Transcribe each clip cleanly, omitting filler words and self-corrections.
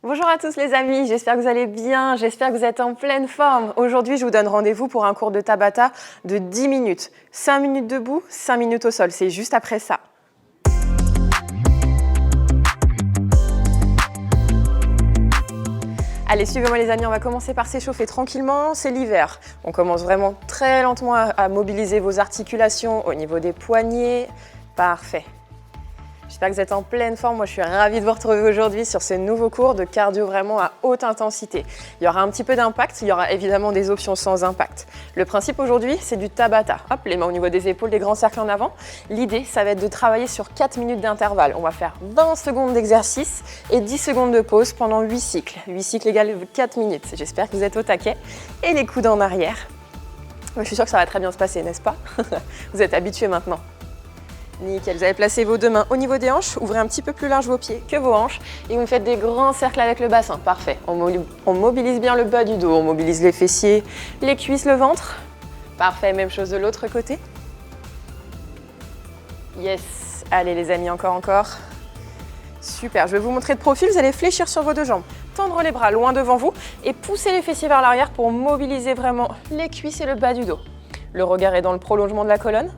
Bonjour à tous les amis, j'espère que vous allez bien, j'espère que vous êtes en pleine forme. Aujourd'hui, je vous donne rendez-vous pour un cours de Tabata de 10 minutes. 5 minutes debout, 5 minutes au sol, c'est juste après ça. Allez, suivez-moi les amis, on va commencer par s'échauffer tranquillement, c'est l'hiver. On commence vraiment très lentement à mobiliser vos articulations au niveau des poignets. Parfait. J'espère que vous êtes en pleine forme. Moi, je suis ravie de vous retrouver aujourd'hui sur ce nouveau cours de cardio vraiment à haute intensité. Il y aura un petit peu d'impact, il y aura évidemment des options sans impact. Le principe aujourd'hui, c'est du Tabata. Hop, les mains au niveau des épaules, des grands cercles en avant. L'idée, ça va être de travailler sur 4 minutes d'intervalle. On va faire 20 secondes d'exercice et 10 secondes de pause pendant 8 cycles. 8 cycles égale 4 minutes. J'espère que vous êtes au taquet. Et les coudes en arrière. Je suis sûre que ça va très bien se passer, n'est-ce pas? Vous êtes habitués maintenant. Nickel, vous allez placer vos deux mains au niveau des hanches, ouvrez un petit peu plus large vos pieds que vos hanches et vous me faites des grands cercles avec le bassin. Parfait, on mobilise bien le bas du dos, on mobilise les fessiers, les cuisses, le ventre. Parfait, même chose de l'autre côté. Yes, allez les amis, encore. Super, je vais vous montrer de profil, vous allez fléchir sur vos deux jambes, tendre les bras loin devant vous et pousser les fessiers vers l'arrière pour mobiliser vraiment les cuisses et le bas du dos. Le regard est dans le prolongement de la colonne.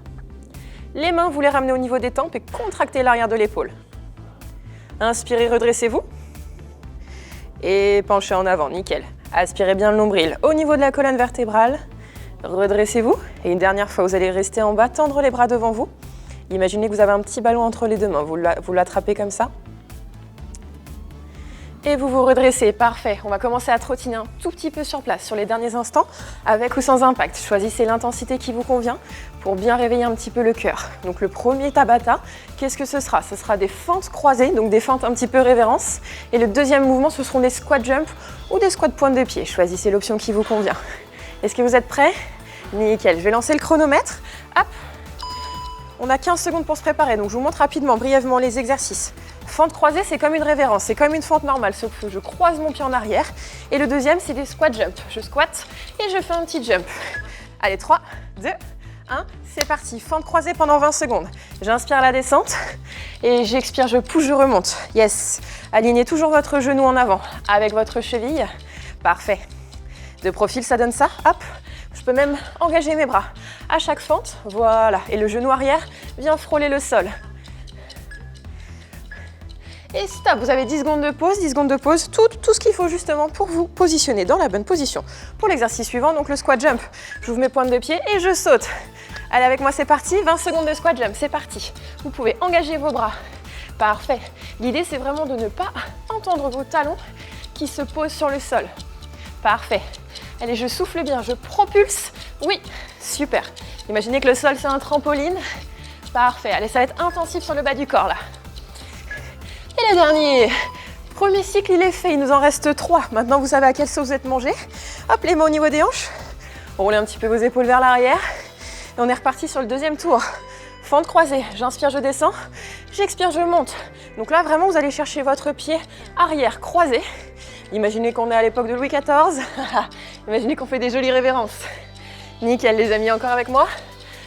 Les mains, vous les ramenez au niveau des tempes et contractez l'arrière de l'épaule. Inspirez, redressez-vous. Et penchez en avant, nickel. Aspirez bien le nombril au niveau de la colonne vertébrale. Redressez-vous. Et une dernière fois, vous allez rester en bas, tendre les bras devant vous. Imaginez que vous avez un petit ballon entre les deux mains. Vous l'attrapez comme ça. Et vous vous redressez, parfait. On va commencer à trottiner un tout petit peu sur place, sur les derniers instants, avec ou sans impact. Choisissez l'intensité qui vous convient pour bien réveiller un petit peu le cœur. Donc le premier Tabata, qu'est-ce que ce sera? Ce sera des fentes croisées, donc des fentes un petit peu révérence. Et le deuxième mouvement, ce seront des squat jump ou des squats pointe de pied. Choisissez l'option qui vous convient. Est-ce que vous êtes prêts? Nickel, je vais lancer le chronomètre. Hop. On a 15 secondes pour se préparer, donc je vous montre rapidement, brièvement les exercices. Fente croisée, c'est comme une révérence, c'est comme une fente normale, sauf que je croise mon pied en arrière. Et le deuxième, c'est des squat jump. Je squatte et je fais un petit jump. Allez, 3, 2, 1, c'est parti. Fente croisée pendant 20 secondes. J'inspire la descente et j'expire, je pousse, je remonte. Yes. Alignez toujours votre genou en avant avec votre cheville. Parfait. De profil, ça donne ça. Hop. Je peux même engager mes bras à chaque fente. Voilà. Et le genou arrière vient frôler le sol. Et stop, vous avez 10 secondes de pause, 10 secondes de pause, tout ce qu'il faut justement pour vous positionner dans la bonne position. Pour l'exercice suivant, donc le squat jump, j'ouvre mes pointes de pied et je saute. Allez avec moi, c'est parti, 20 secondes de squat jump, c'est parti. Vous pouvez engager vos bras. Parfait. L'idée, c'est vraiment de ne pas entendre vos talons qui se posent sur le sol. Parfait. Allez, je souffle bien, je propulse. Oui, super. Imaginez que le sol, c'est un trampoline. Parfait. Allez, ça va être intensif sur le bas du corps, là. Et le dernier, premier cycle, il est fait, il nous en reste 3. Maintenant, vous savez à quelle sauce vous êtes mangé. Hop, les mains au niveau des hanches. Roulez un petit peu vos épaules vers l'arrière. Et on est reparti sur le deuxième tour. Fente croisée, j'inspire, je descends. J'expire, je monte. Donc là, vraiment, vous allez chercher votre pied arrière croisé. Imaginez qu'on est à l'époque de Louis XIV. Imaginez qu'on fait des jolies révérences. Nickel, les amis, encore avec moi.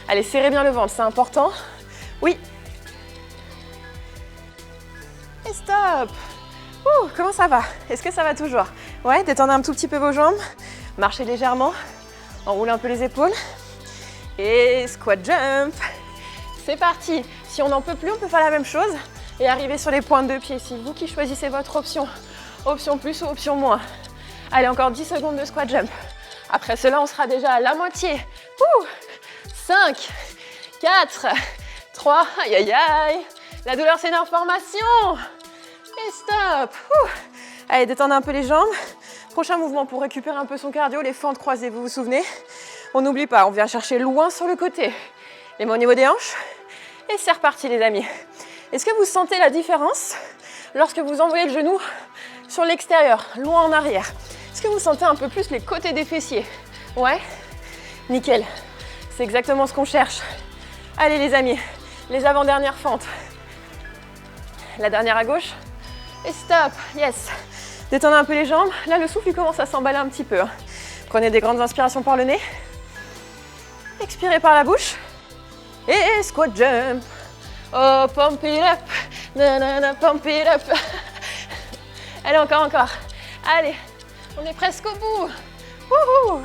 Allez, serrez bien le ventre, c'est important. Oui. Et stop. Comment ça va? Est-ce que ça va toujours? Ouais, détendez un tout petit peu vos jambes. Marchez légèrement. Enroulez un peu les épaules. Et squat jump. C'est parti. Si on n'en peut plus, on peut faire la même chose et arriver sur les pointes de pied. C'est vous qui choisissez votre option. Option plus ou option moins. Allez, encore 10 secondes de squat jump. Après cela, on sera déjà à la moitié. 5, 4, 3, aïe aïe aïe. La douleur, c'est une information. Et stop. Allez, détendez un peu les jambes. Prochain mouvement pour récupérer un peu son cardio, les fentes croisées, vous vous souvenez? On n'oublie pas, on vient chercher loin sur le côté. Les mains au niveau des hanches. Et c'est reparti les amis. Est-ce que vous sentez la différence lorsque vous envoyez le genou sur l'extérieur, loin en arrière? Est-ce que vous sentez un peu plus les côtés des fessiers? Ouais? Nickel. C'est exactement ce qu'on cherche. Allez les amis, les avant-dernières fentes. La dernière à gauche. Et stop, yes. Détendez un peu les jambes. Là, le souffle il commence à s'emballer un petit peu. Prenez des grandes inspirations par le nez. Expirez par la bouche. Et squat jump. Oh, pump it up. Nanana, pump it up. Allez, encore, encore. Allez, on est presque au bout. Wouhou.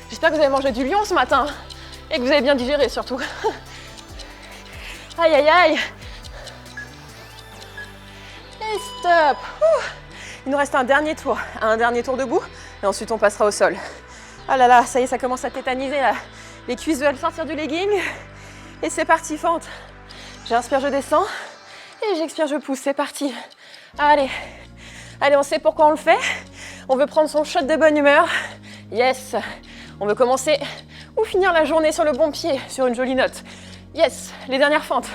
J'espère que vous avez mangé du lion ce matin et que vous avez bien digéré surtout. Aïe, aïe, aïe. Et stop. Il nous reste un dernier tour debout et ensuite on passera au sol. Ah là là, ça y est, ça commence à tétaniser là. Les cuisses veulent sortir du legging et c'est parti, fente. J'inspire, je descends et j'expire, je pousse, c'est parti. Allez, allez, on sait pourquoi on le fait. On veut prendre son shot de bonne humeur. Yes. On veut commencer ou finir la journée sur le bon pied, sur une jolie note. Yes, les dernières fentes,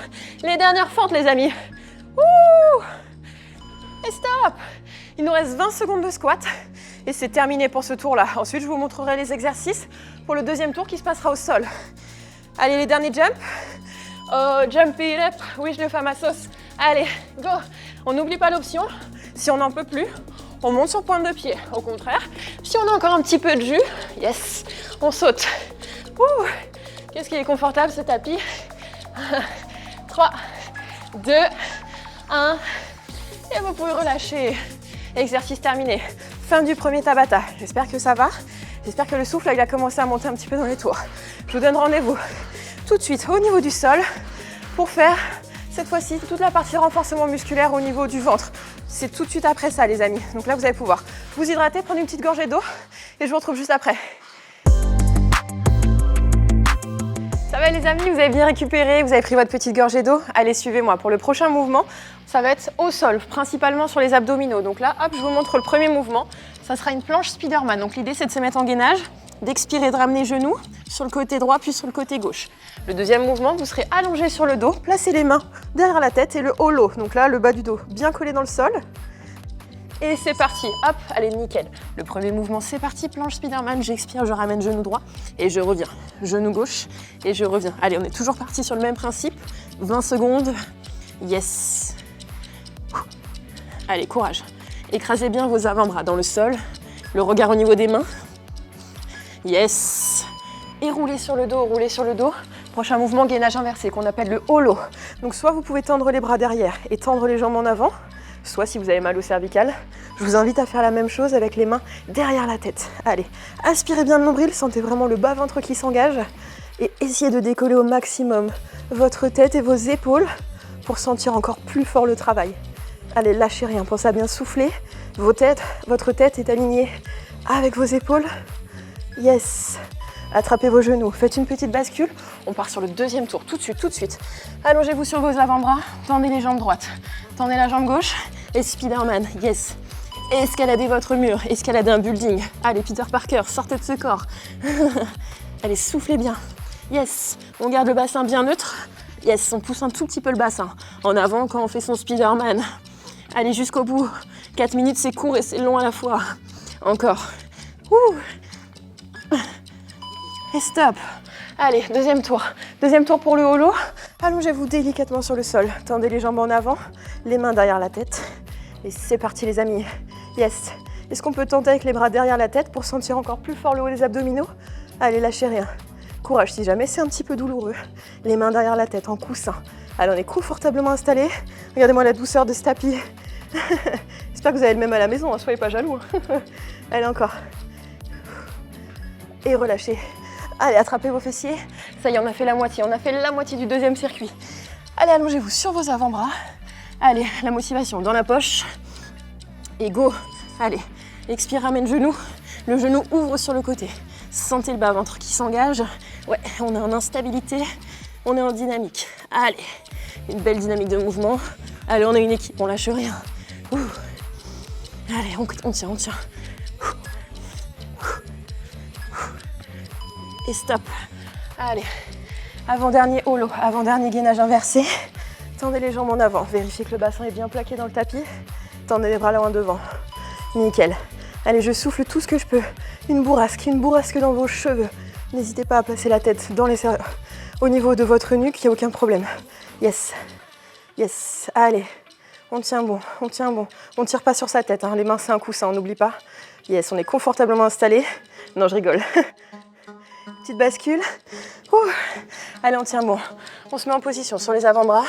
les amis. Ouh. Et stop. Il nous reste 20 secondes de squat et c'est terminé pour ce tour-là. Ensuite, je vous montrerai les exercices pour le deuxième tour qui se passera au sol. Allez, les derniers jumps. Oh, jump it up. Oui, je le fais à ma sauce. Allez, go. On n'oublie pas l'option. Si on n'en peut plus, on monte sur pointe de pied. Au contraire, si on a encore un petit peu de jus, yes, on saute. Ouh. Qu'est-ce qui est confortable, ce tapis. 3, 2, 1. Et vous pouvez relâcher. Exercice terminé. Fin du premier Tabata. J'espère que ça va. J'espère que le souffle il a commencé à monter un petit peu dans les tours. Je vous donne rendez-vous tout de suite au niveau du sol pour faire cette fois-ci toute la partie renforcement musculaire au niveau du ventre. C'est tout de suite après ça, les amis. Donc là, vous allez pouvoir vous hydrater, prendre une petite gorgée d'eau et je vous retrouve juste après. Ça va les amis, vous avez bien récupéré, vous avez pris votre petite gorgée d'eau. Allez, suivez-moi. Pour le prochain mouvement, ça va être au sol, principalement sur les abdominaux. Donc là, hop, je vous montre le premier mouvement. Ça sera une planche Spiderman. Donc l'idée, c'est de se mettre en gainage, d'expirer, de ramener genoux sur le côté droit, puis sur le côté gauche. Le deuxième mouvement, vous serez allongé sur le dos, placez les mains derrière la tête et le hollow. Donc là, le bas du dos bien collé dans le sol. Et c'est parti, hop, allez, nickel. Le premier mouvement, c'est parti, planche Spiderman, j'expire, je ramène genou droit et je reviens. Genou gauche et je reviens. Allez, on est toujours parti sur le même principe. 20 secondes, yes. Allez, courage. Écrasez bien vos avant-bras dans le sol, le regard au niveau des mains. Yes. Et roulez sur le dos, roulez sur le dos. Prochain mouvement, gainage inversé qu'on appelle le hollow. Donc soit vous pouvez tendre les bras derrière et tendre les jambes en avant, soit si vous avez mal au cervical, je vous invite à faire la même chose avec les mains derrière la tête. Allez, aspirez bien le nombril, sentez vraiment le bas-ventre qui s'engage et essayez de décoller au maximum votre tête et vos épaules pour sentir encore plus fort le travail. Allez, lâchez rien, pensez à bien souffler. Votre tête est alignée avec vos épaules. Yes. Attrapez vos genoux, faites une petite bascule. On part sur le deuxième tour, tout de suite. Allongez-vous sur vos avant-bras, tendez les jambes droites, tendez la jambe gauche et Spiderman, yes. Escaladez votre mur, escaladez un building. Allez, Peter Parker, sortez de ce corps. Allez, soufflez bien. Yes, on garde le bassin bien neutre. Yes, on pousse un tout petit peu le bassin en avant quand on fait son Spiderman. Allez, jusqu'au bout. 4 minutes, c'est court et c'est long à la fois. Encore. Et stop. Allez, deuxième tour. Deuxième tour pour le hollow. Allongez-vous délicatement sur le sol. Tendez les jambes en avant, les mains derrière la tête. Et c'est parti les amis. Yes. Est-ce qu'on peut tenter avec les bras derrière la tête pour sentir encore plus fort le haut des abdominaux? Allez, lâchez rien. Courage si jamais c'est un petit peu douloureux. Les mains derrière la tête en coussin. Allez, on est confortablement installés. Regardez-moi la douceur de ce tapis. J'espère que vous avez le même à la maison, hein, soyez pas jaloux. Allez, encore. Et relâchez. Allez, attrapez vos fessiers. Ça y est, on a fait la moitié. On a fait la moitié du deuxième circuit. Allez, allongez-vous sur vos avant-bras. Allez, la motivation dans la poche. Et go. Allez, expire, ramène genou. Le genou ouvre sur le côté. Sentez le bas-ventre qui s'engage. Ouais, on est en instabilité. On est en dynamique. Allez, une belle dynamique de mouvement. Allez, on est une équipe, on lâche rien. Ouh. Allez, on tient. Et stop. Allez, avant-dernier hollow, avant-dernier gainage inversé. Tendez les jambes en avant, vérifiez que le bassin est bien plaqué dans le tapis. Tendez les bras loin devant. Nickel. Allez, je souffle tout ce que je peux. Une bourrasque dans vos cheveux. N'hésitez pas à placer la tête au niveau de votre nuque, il n'y a aucun problème. Yes. Yes. Allez, on tient bon. On ne tire pas sur sa tête, hein. Les mains c'est un coussin, on n'oublie pas. Yes, on est confortablement installé. Non, je rigole. Petite bascule. Ouh. Allez, on tient bon. On se met en position sur les avant-bras.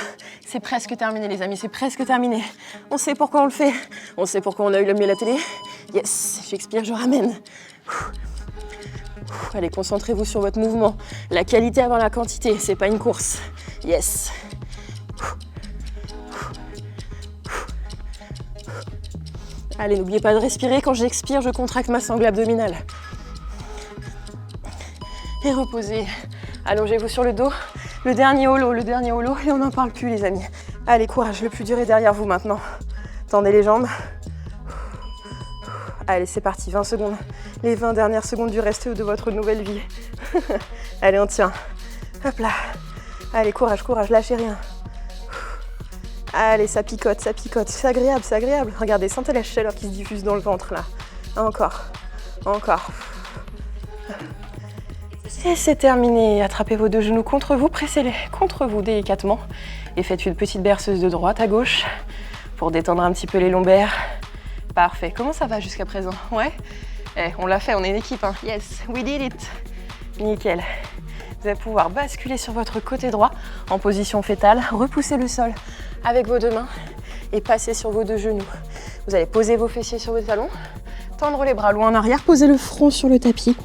C'est presque terminé, les amis, c'est presque terminé. On sait pourquoi on le fait. On sait pourquoi on a eu le mieux à la télé. Yes, j'expire, je ramène. Allez, concentrez-vous sur votre mouvement. La qualité avant la quantité, c'est pas une course. Yes. Allez, n'oubliez pas de respirer. Quand j'expire, je contracte ma sangle abdominale. Et reposez. Allongez-vous sur le dos. Le dernier holo, et on n'en parle plus, les amis. Allez, courage, le plus dur est derrière vous maintenant. Tendez les jambes. Allez, c'est parti, 20 secondes. Les 20 dernières secondes du reste de votre nouvelle vie. Allez, on tient. Hop là. Allez, courage, courage, lâchez rien. Allez, ça picote, ça picote. C'est agréable, c'est agréable. Regardez, sentez la chaleur qui se diffuse dans le ventre, là. Encore, encore. Et c'est terminé. Attrapez vos deux genoux contre vous, pressez-les contre vous délicatement. Et faites une petite berceuse de droite à gauche pour détendre un petit peu les lombaires. Parfait. Comment ça va jusqu'à présent? Ouais? On l'a fait, on est une équipe, hein. Yes, we did it. Nickel. Vous allez pouvoir basculer sur votre côté droit en position fétale, repousser le sol avec vos deux mains et passer sur vos deux genoux. Vous allez poser vos fessiers sur vos talons, tendre les bras loin en arrière, poser le front sur le tapis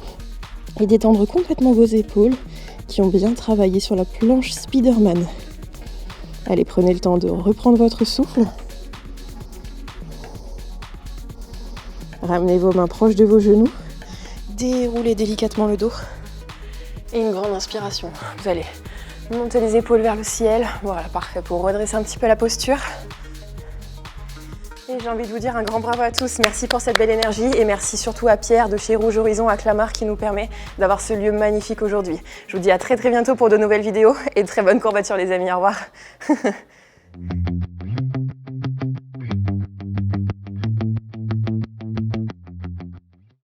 et détendre complètement vos épaules qui ont bien travaillé sur la planche Spiderman. Allez, prenez le temps de reprendre votre souffle. Ramenez vos mains proches de vos genoux. Déroulez délicatement le dos. Et une grande inspiration. Vous allez monter les épaules vers le ciel. Voilà, parfait pour redresser un petit peu la posture. Et j'ai envie de vous dire un grand bravo à tous. Merci pour cette belle énergie et merci surtout à Pierre de chez Rouge Horizon à Clamart qui nous permet d'avoir ce lieu magnifique aujourd'hui. Je vous dis à très bientôt pour de nouvelles vidéos et très bonne courbature les amis. Au revoir.